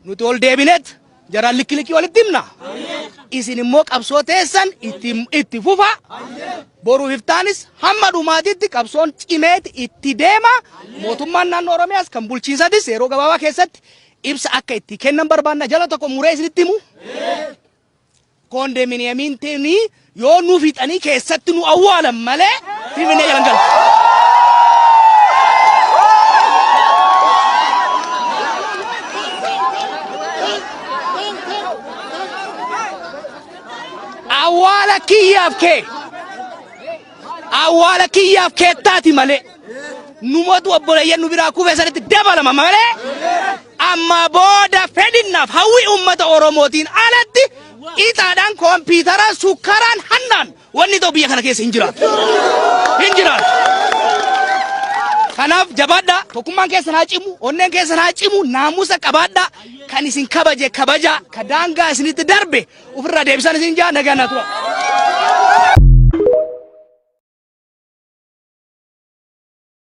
nuti ol deebinet jaraan likki walitti himna. Isin immoo qabsoo teessan itti fufa. Boru hiftaanis hamma dhumaatitti qabsoon cimeeti itti deema. Mootummaan naannoo Oromiyaas kan bulchiinsatis yeroo gabaabaa keessatti ibsa akka itti kennan barbaanna. Jala tokko muree isinitti himu. Kondominiyeemiin teenii yoo nu fixanii keessatti nu awwaalan malee Finfinnee jalan galu. Awwaala kiyyaaf keettaati malee numatu obboleeyyan nu biraa kuufee sanitti dabalama malee amma booda fedhinnaaf hawwi ummata Oromootiin alatti ixaadhaan kompiitaraan sukkaraan hannaan wanni ta'u biyya kana keessa hin jiraatu. Kanaaf jabaadhaa tokkummaan keessan haa cimu onneen keessan haa cimu naamusa qabaadhaa kan isin kabaje kabaja ka daangaa isinitti darbe ofirraa deebisan isin jaa nagaa naa tura.